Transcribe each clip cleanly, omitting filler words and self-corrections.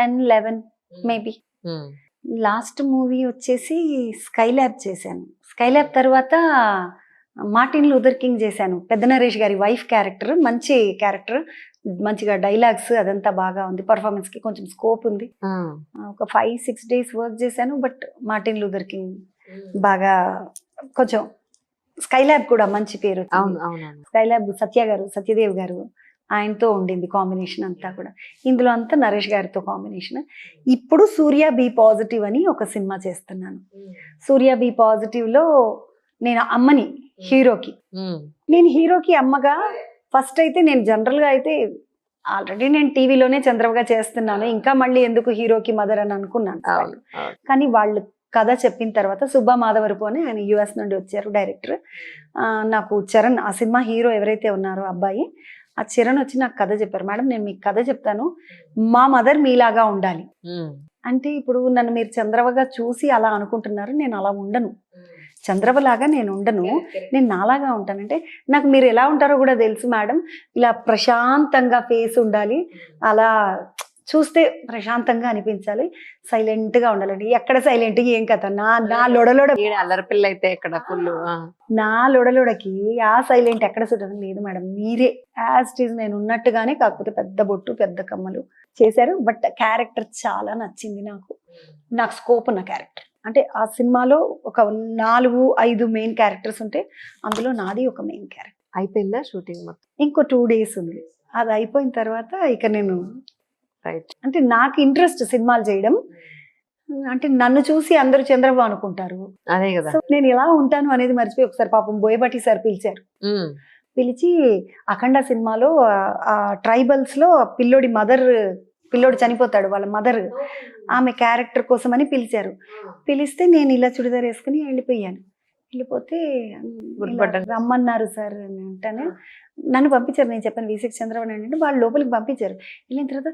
10-11 maybe. Last movie వచ్చేసి Skylab చేశాను. Skylab తర్వాత మార్టిన్ లూథర్ కింగ్ చేశాను. పెద్ద నరేష్ గారి వైఫ్ క్యారెక్టర్, మంచి క్యారెక్టర్, మంచిగా డైలాగ్స్ అదంతా బాగా ఉంది. పర్ఫార్మెన్స్ కి కొంచెం స్కోప్ ఉంది. ఒక 5-6 days వర్క్ చేశాను. బట్ మార్టిన్ లూథర్ కింగ్ బాగా కొంచెం, స్కైలాబ్ కూడా మంచి పేరు. స్కైలాబ్ సత్యదేవ్ గారు ఆయనతో ఉండింది కాంబినేషన్ అంతా కూడా. ఇందులో అంతా నరేష్ గారితో కాంబినేషన్. ఇప్పుడు సూర్య బి పాజిటివ్ అని ఒక సినిమా చేస్తున్నాను. సూర్య బి పాజిటివ్ లో నేను అమ్మని హీరోకి. నేను హీరోకి అమ్మగా ఫస్ట్ అయితే నేను జనరల్ గా అయితే ఆల్రెడీ నేను టీవీలోనే చంద్రబాగా చేస్తున్నాను, ఇంకా మళ్ళీ ఎందుకు హీరోకి మదర్ అని అనుకున్నాను. కానీ వాళ్ళు కథ చెప్పిన తర్వాత సుబ్బా మాధవరపు అని ఆయన యుఎస్ నుండి వచ్చారు డైరెక్టర్. నాకు చరణ్, ఆ సినిమా హీరో ఎవరైతే ఉన్నారో అబ్బాయి, ఆ చరణ్ వచ్చి నాకు కథ చెప్పారు. మేడం నేను మీకు కథ చెప్తాను, మా మదర్ మీలాగా ఉండాలి అంటే, ఇప్పుడు నన్ను మీరు చంద్రవగా చూసి అలా అనుకుంటున్నారు, నేను అలా ఉండను, చంద్రవలాగా నేను ఉండను, నేను నాలాగా ఉంటానంటే, నాకు మీరు ఎలా ఉంటారో కూడా తెలుసు మేడం, ఇలా ప్రశాంతంగా ఫేస్ ఉండాలి, అలా చూస్తే ప్రశాంతంగా అనిపించాలి, సైలెంట్ గా ఉండాలండి. ఎక్కడ సైలెంట్ ఏం కథ, నా లొడలోడ అల్లరిపిల్ల అయితే ఎక్కడ ఫుల్, నా లొడలోడకి ఆ సైలెంట్ ఎక్కడ సుట్టడం లేదు మేడం, మీరే యాజ్ ఇట్ ఈజ్ నేను ఉన్నట్టుగానే, కాకపోతే పెద్ద బొట్టు పెద్ద కమ్మలు చేశారు. బట్ క్యారెక్టర్ చాలా నచ్చింది నాకు స్కోప్ ఉన్న క్యారెక్టర్. అంటే ఆ సినిమాలో ఒక 4-5 మెయిన్ క్యారెక్టర్స్ ఉంటే అందులో నాది ఒక మెయిన్ క్యారెక్టర్. అయిపోయిందా షూటింగ్ మొత్తం? ఇంకో 2 days ఉంది. అది అయిపోయిన తర్వాత ఇక నేను అంటే నాకు ఇంట్రెస్ట్ సినిమాలు చేయడం. అంటే నన్ను చూసి అందరూ చంద్రబాబు అనుకుంటారు, అదే కదా, నేను ఎలా ఉంటాను అనేది మర్చిపోయి ఒకసారి పాపం బోయపాటి సార్ పిలిచారు. పిలిచి అఖండ సినిమాలో ఆ ట్రైబల్స్ లో పిల్లోడు చనిపోతాడు, వాళ్ళ మదర్, ఆమె క్యారెక్టర్ కోసం అని పిలిచారు. పిలిస్తే నేను ఇలా చుడిదార్ వేసుకుని వెళ్ళిపోతే రమ్మన్నారు సార్ అని అంటానే నన్ను పంపించారు. నేను చెప్పాను V6 చంద్రబాబు అంటే వాళ్ళు లోపలికి పంపించారు. వెళ్ళిన తర్వాత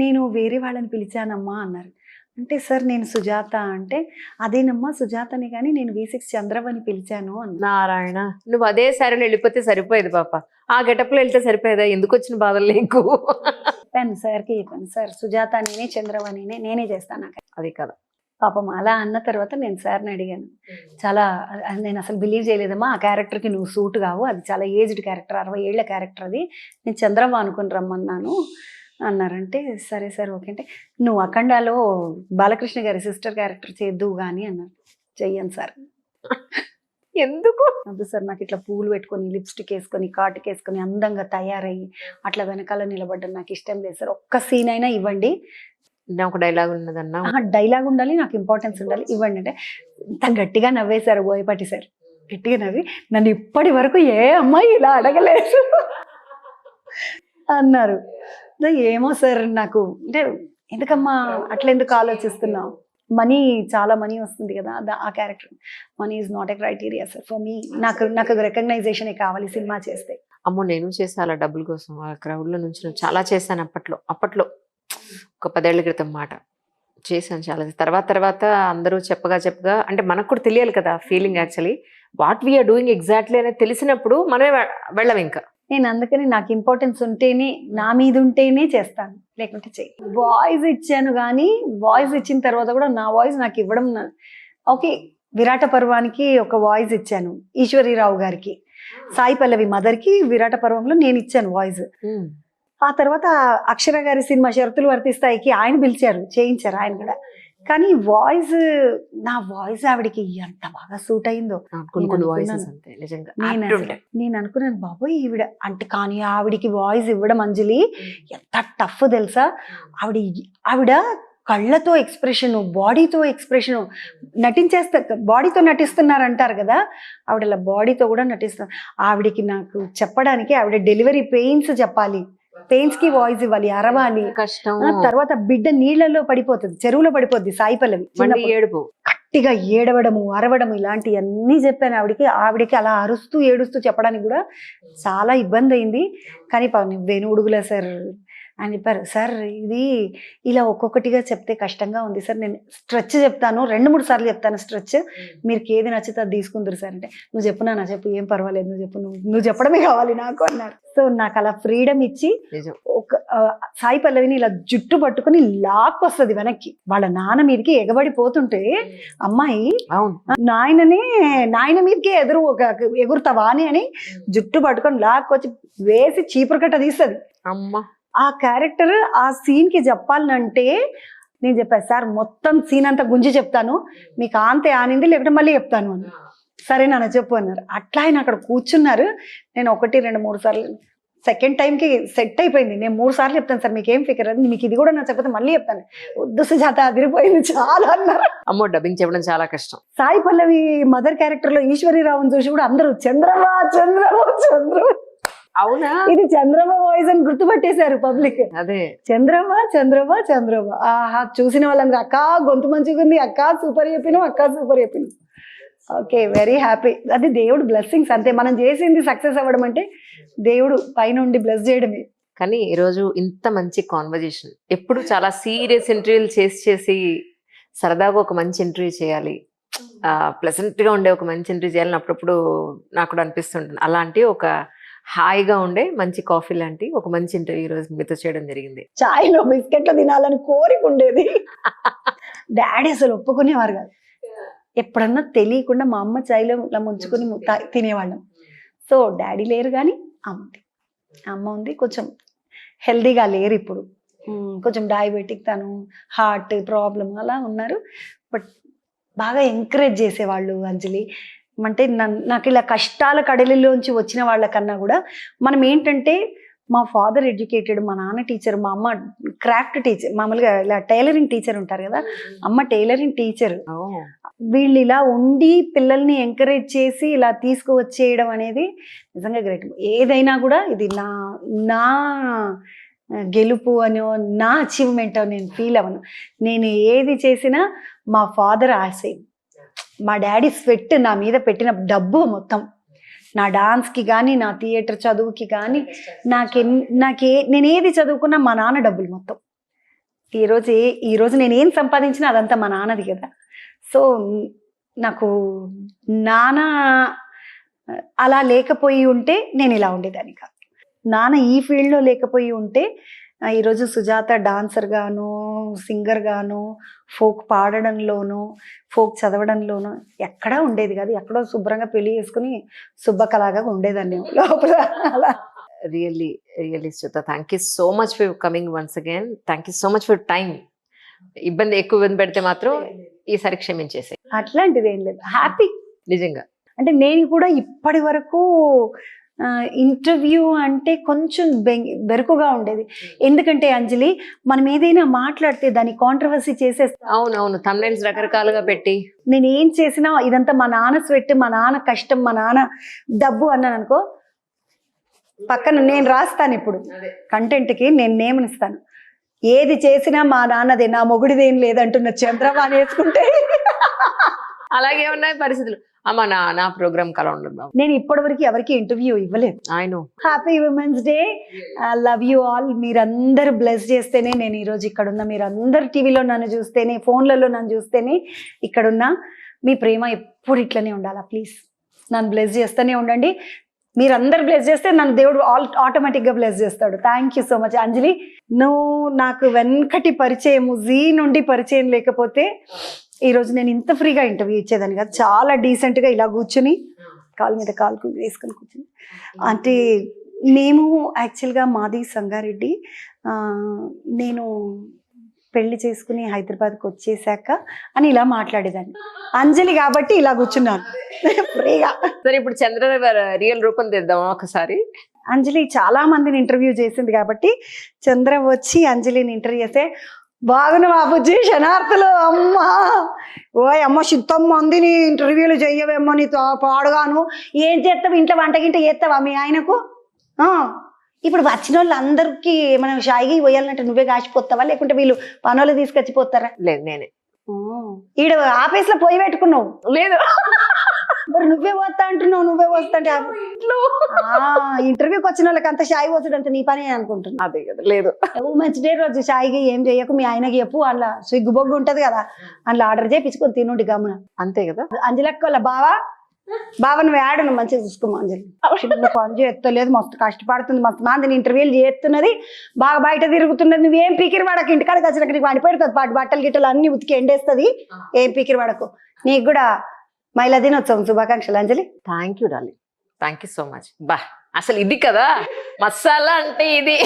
నేను వేరే వాళ్ళని పిలిచానమ్మా అన్నారు. అంటే సార్ నేను సుజాత అంటే, అదేనమ్మా సుజాతని కానీ నేను V6 చంద్రబాబుని పిలిచాను అన్న. నారాయణ, నువ్వు అదే సరే వెళ్ళిపోతే సరిపోయేది పాప, ఆ గెటప్ లో వెళ్తే సరిపోయేదా, ఎందుకు వచ్చిన బాధలు నీకు? చెప్పాను సార్కి, చెప్పాను సార్ సుజాత నేనే, చంద్రబాబు నేనే చేస్తాను నాకు అది కదా. పాపం అలా అన్న తర్వాత నేను సార్ని అడిగాను, చాలా నేను అసలు బిలీవ్ చేయలేదమ్మా, ఆ క్యారెక్టర్కి నువ్వు సూట్ కావు, అది చాలా ఏజ్డ్ క్యారెక్టర్, 60 ఏళ్ల క్యారెక్టర్, అది నేను చంద్రబాబు అనుకుని రమ్మన్నాను అన్నారంటే, సరే సార్ ఓకే అంటే, నువ్వు అఖండాలో బాలకృష్ణ గారి సిస్టర్ క్యారెక్టర్ చేద్దువు కానీ అన్నారు. చెయ్యను సార్. ఎందుకు? వద్దు సార్, నాకు ఇట్లా పూలు పెట్టుకొని లిప్స్టిక్ వేసుకొని కాటుకు వేసుకొని అందంగా తయారయ్యి అట్లా వెనకాల నిలబడ్డం నాకు ఇష్టం లేదు సార్, ఒక్క సీన్ అయినా ఇవ్వండి. ఒక డైలాగ్ ఉన్నదన్నా, డైలాగ్ ఉండాలి, నాకు ఇంపార్టెన్స్ ఉండాలి, ఇవ్వండి అంటే ఇంత గట్టిగా నవ్వేశారు బోయపాటి సార్. గట్టిగా నవ్వి, నన్ను ఇప్పటి వరకు ఏ అమ్మాయి ఇలా అడగలేదు అన్నారు. ఏమో సార్, నాకు అంటే ఎందుకమ్మా అట్లా ఎందుకు ఆలోచిస్తున్నావు, చాలా మనీ వస్తుంది కదా, ఆ character, money is not a criteria sir for me, నాకు రికగ్నైజేషన్ కావాలి సినిమా చేస్తే. అమ్మో నేను చేసాను డబ్బుల కోసం, ఆ క్రౌడ్ లో నుంచి చాలా చేశాను అప్పట్లో ఒక 10 ఏళ్ల క్రితం మాట చేశాను చాలా. తర్వాత అందరూ చెప్పగా అంటే మనకు కూడా తెలియాలి కదా feeling, actually what we're doing exactly అనేది తెలిసినప్పుడు మనమే వెళ్ళం. ఇంకా నేను అందుకని నాకు ఇంపార్టెన్స్ ఉంటేనే, నా మీద ఉంటేనే చేస్తాను, లేకుంటే చెయ్యి. వాయిస్ ఇచ్చాను కానీ వాయిస్ ఇచ్చిన తర్వాత కూడా నా వాయిస్ నాకు ఇవ్వడం, ఓకే విరాట పర్వానికి ఒక వాయిస్ ఇచ్చాను ఈశ్వరీరావు గారికి, సాయి పల్లవి మదర్కి విరాట పర్వంలో నేను ఇచ్చాను వాయిస్. ఆ తర్వాత అక్షర గారి సినిమా షరతులు వర్తిస్తాయికి ఆయన పిలిచారు, చేయించారు ఆయన కూడా. కానీ నా వాయిస్ ఆవిడకి ఎంత బాగా సూట్ అయిందో నేను అనుకున్నాను, బాబోయ్ ఈవిడ అంటే. కానీ ఆవిడికి వాయిస్ ఇవ్వడం అంజలి ఎంత టఫ్ తెలుసా. ఆవిడ కళ్ళతో ఎక్స్ప్రెషన్, బాడీతో ఎక్స్ప్రెషన్ బాడీతో నటిస్తున్నారంటారు కదా, ఆవిడ అలా బాడీతో కూడా నటిస్తారు. ఆవిడికి నాకు చెప్పడానికి, ఆవిడ డెలివరీ పెయిన్స్ చెప్పాలి, పెయిన్స్ కి వాయిస్ ఇవ్వాలి, అరవాలి, కష్టం. తర్వాత బిడ్డ నీళ్లలో పడిపోతుంది, చెరువులో పడిపోద్ది సాయి పల్లవి, ఏడుపు, గట్టిగా ఏడవడము అరవడము ఇలాంటివన్నీ చెప్పాను ఆవిడకి అలా అరుస్తూ ఏడుస్తూ చెప్పడానికి కూడా చాలా ఇబ్బంది అయింది. కానీ వేణు ఉడుగుల సార్ అని చెప్పారు. సార్ ఇది ఇలా ఒక్కొక్కటిగా చెప్తే కష్టంగా ఉంది సార్, నేను స్ట్రెచ్ చెప్తాను, 2-3 సార్లు చెప్తాను స్ట్రెచ్, మీరు ఏది నచ్చితే అది తీసుకుందరు సార్ అంటే, నువ్వు చెప్పు నాన్న చెప్పు, ఏం పర్వాలేదు, నువ్వు చెప్పు, నువ్వు చెప్పడమే కావాలి నాకు అన్నారు. సో నాకు అలా ఫ్రీడమ్ ఇచ్చి ఒక సాయి పల్లవిని ఇలా జుట్టు పట్టుకుని లాక్కొస్తుంది వెనక్కి, వాళ్ళ నాన్న మీదకి ఎగబడిపోతుంటే అమ్మాయి నాయన మీదకి ఎగురుతావా అని జుట్టు పట్టుకొని లాక్కొచ్చి వేసి చీపురు కట్ట తీస్తుంది. అమ్మ ఆ క్యారెక్టర్ ఆ సీన్ కి చెప్పాలంటే నేను చెప్పాను సార్ మొత్తం సీన్ అంతా గుంజి చెప్తాను, మీకు ఆంతే ఆనింది లేకపోతే మళ్ళీ చెప్తాను అని. సరే నాన్న చెప్పు అన్నారు. అట్లా ఆయన అక్కడ కూర్చున్నారు. నేను 1, 2, 3 సార్లు, సెకండ్ టైంకి సెట్ అయిపోయింది. నేను 3 సార్లు చెప్తాను సార్, మీకు ఏం ఫికర్ అది, మీకు ఇది కూడా నచ్చకపోతే మళ్ళీ చెప్తాను. వద్దు సుజాత అదిరిపోయింది చాలా అన్నారు. అమ్మో డబ్బింగ్ చెప్పడం చాలా కష్టం. సాయి పల్లవి మదర్ క్యారెక్టర్ లో ఈశ్వరీరావుని చూసి కూడా అందరూ చంద్రమా చంద్రమా చంద్రమా, అవునా ఇది చంద్రమా వాయిస్ అని గుర్తుపట్టేశారు పబ్లిక్. అదే చంద్రమా చంద్రమా చంద్రమా, ఆహా చూసిన వాళ్ళందరూ అక్క గొంతు మంచిగా ఉంది, అక్క సూపర్ చెప్పినావు, అక్క సూపర్ చెప్పినావు. Okay very happy. అది దేవుడు బ్లెస్సింగ్స్ అంతే, మనం చేసింది సక్సెస్ అవ్వడం అంటే దేవుడు పైనుండి బ్లెస్ చేయడమే. కానీ ఈరోజు ఇంత మంచి కాన్వర్జేషన్, ఎప్పుడు చాలా సీరియస్ ఇంటర్వ్యూలు చేసి సరదాగా ఒక మంచి ఇంటర్వ్యూ చేయాలి, ప్లెజెంట్ గా ఉండే ఒక మంచి ఇంటర్వ్యూ చేయాలని అప్పుడప్పుడు నాకు కూడా అనిపిస్తుంటుంది. అలాంటి ఒక హాయిగా ఉండే మంచి కాఫీ లాంటి ఒక మంచి ఇంటర్వ్యూ ఈరోజు మీతో చేయడం జరిగింది. చాయ్లో బిస్కెట్లు తినాలని కోరిక ఉండేది. డాడీ అసలు ఒప్పుకునేవారు కాదు. ఎప్పుడన్నా తెలియకుండా మా అమ్మ చాయ్లో ఇలా ముంచుకొని తినేవాళ్ళం. సో డాడీ లేరు కానీ అమ్మ ఉంది. కొంచెం హెల్దీగా లేరు ఇప్పుడు, కొంచెం డయాబెటిక్, తను హార్ట్ ప్రాబ్లం అలా ఉన్నారు. బట్ బాగా ఎంకరేజ్ చేసేవాళ్ళు అంజలి. అంటే నాకు ఇలా కష్టాల కడలిలోంచి వచ్చిన వాళ్ళకన్నా కూడా మనం ఏంటంటే, మా ఫాదర్ ఎడ్యుకేటెడ్, మా నాన్న టీచర్, మా అమ్మ క్రాఫ్ట్ టీచర్, మామూలుగా ఇలా టైలరింగ్ టీచర్ ఉంటారు కదా, అమ్మ టైలరింగ్ టీచర్. వీళ్ళు ఇలా ఉండి పిల్లల్ని ఎంకరేజ్ చేసి ఇలా తీసుకువచ్చేయడం అనేది నిజంగా గ్రేట్. ఏదైనా కూడా ఇది నా గెలుపు అనో నా అచీవ్మెంట్ అని నేను ఫీల్ అవ్వను. నేను ఏది చేసినా మా ఫాదర్ ఆశయం, మా డాడీ స్వెట్ నా మీద పెట్టిన డబ్బు మొత్తం, నా డాన్స్కి కానీ నా థియేటర్ చదువుకి కానీ నేను ఏది చదువుకున్నా మా నాన్న డబ్బులు మొత్తం. ఈరోజు నేను ఏం సంపాదించినా అదంతా మా నాన్నది కదా. సో నాకు నాన్న అలా లేకపోయి ఉంటే నేను ఇలా ఉండేదాన్ని కాదు. నాన్న ఈ ఫీల్డ్లో లేకపోయి ఉంటే ఈరోజు సుజాత డాన్సర్ గాను, సింగర్ గాను, ఫోక్ పాడడంలోనూ, ఫోక్ చదవడంలోనూ ఎక్కడా ఉండేది కాదు. ఎక్కడో శుభ్రంగా పెళ్లి చేసుకుని శుభకలాగా ఉండేదాన్ని లోపల. అలా really Sujatha, thank you so much for coming once again. Thank you so much for time. ఎక్కువ ఇబ్బంది పెడితే మాత్రం ఈసారి క్షమించేసే. అట్లాంటిది ఏం లేదు, హ్యాపీ నిజంగా. అంటే నేను కూడా ఇప్పటి వరకు ఇంటర్వ్యూ అంటే కొంచెం బెరుకుగా ఉండేది. ఎందుకంటే అంజలి, మనం ఏదైనా మాట్లాడితే దాన్ని కాంట్రవర్సీ చేసేస్తాం. అవునవును, థంబ్నెయిల్స్ రకరకాలుగా పెట్టి నేను ఏం చేసినా ఇదంతా మా నాన్న స్వెట్, మా నాన్న కష్టం, మా నాన్న డబ్బు అన్నాను అనుకో, పక్కన నేను రాస్తాను. ఇప్పుడు కంటెంట్కి నేను నేమనిస్తాను, ఏది చేసినా మా నాన్నదే, నా మొగుడిదేం లేదంటున్న చంద్రమా వేసుకుంటే. అలాగే ఉన్నాయి పరిస్థితులు. అమ్మా నా ప్రోగ్రామ్ కలా ఉండదు. నేను ఇప్పటివరకు ఎవరికి ఇంటర్వ్యూ ఇవ్వలేదు. Happy women's day, love you all. మీరందరూ బ్లెస్ చేస్తేనే నేను ఈరోజు ఇక్కడ ఉన్నా. మీరందరు టీవీలో నన్ను చూస్తేనే, ఫోన్లలో నన్ను చూస్తేనే ఇక్కడున్నా. మీ ప్రేమ ఎప్పుడు ఇట్లనే ఉండాలా. ప్లీజ్ నన్ను బ్లెస్ చేస్తూనే ఉండండి. మీరందరు బ్లెస్ చేస్తే నన్ను దేవుడు ఆటోమేటిక్గా బ్లెస్ చేస్తాడు. థ్యాంక్ యూ సో మచ్ అంజలి. నువ్వు నాకు వెనకటి పరిచయం, జీ నుండి పరిచయం లేకపోతే ఈరోజు నేను ఇంత ఫ్రీగా ఇంటర్వ్యూ ఇచ్చేదాన్ని కాదు. చాలా డీసెంట్గా ఇలా కూర్చుని కాలు మీద కాలు వేసుకొని కూర్చుని. అంటే మేము యాక్చువల్గా మాది సంగారెడ్డి. నేను పెళ్లి చేసుకుని హైదరాబాద్కి వచ్చేసాక అని ఇలా మాట్లాడేదాన్ని. అంజలి కాబట్టి ఇలా కూర్చున్నాను ఫ్రీగా. సరే, ఇప్పుడు చంద్ర రియల్ రూపం తెద్దాం ఒకసారి. అంజలి చాలా మందిని ఇంటర్వ్యూ చేసింది కాబట్టి చంద్ర వచ్చి అంజలిని ఇంటర్వ్యూ చేస్తే, బాగున్నా బుజ్జి శనార్థులు, అమ్మా ఓయ్ అమ్మ శుద్ధం మందిని ఇంటర్వ్యూలు చెయ్యవేమో, నీ పాడుగాను ఏం చేస్తావు, ఇంట్లో వంటగింట చేస్తావా మీ ఆయనకు? ఇప్పుడు వచ్చిన వాళ్ళందరికీ మనం షాయిగా పోయాలంటే నువ్వే కాసిపోతావా, లేకుంటే వీళ్ళు పనులు తీసుకొచ్చిపోతారా? లేదు, నేనే. ఈడ ఆఫీస్ లో పోయి పెట్టుకున్నావు? లేదు, మరి నువ్వే వస్తా అంటున్నావు, నువ్వే వస్తా అంటే ఇంటర్వ్యూకి వచ్చిన వాళ్ళకి అంత షాయి వచ్చాడు అంత నీ పని అనుకుంటున్నా. అదే కదా, లేదు మంచి డే రోజు షాయిగా ఏం చేయకు, మీ ఆయనకి చెప్పు, అందులో స్విగ్గు బొగ్గు ఉంటది కదా, అందులో ఆర్డర్ చేయించుకొని తినుండి గమ్మున. అంతే కదా. అంజలక్క వాళ్ళ బావ నువ్వు ఆడు, నువ్వు మంచిగా చూసుకోమా అంజలి. పని చేస్తలేదు, మస్తు కష్టపడుతుంది, మస్తు మందిని ఇంటర్వ్యూలు చేస్తున్నది, బాగా బయట తిరుగుతున్నది. నువ్వేం పీకిరి పడకు, ఇంటికాడికి వచ్చినాక నీకు వండి పెడుతుంది, బట్టలు గిట్టలు అన్ని ఉతికి ఎండేస్తుంది, ఏం పీకిరి పడకు. నీకు కూడా మహిళా దినోత్సవం శుభాకాంక్షలు Anjali. Thank you darling, thank you so much. బా అసలు ఇది కదా మసాలా అంటే, ఇది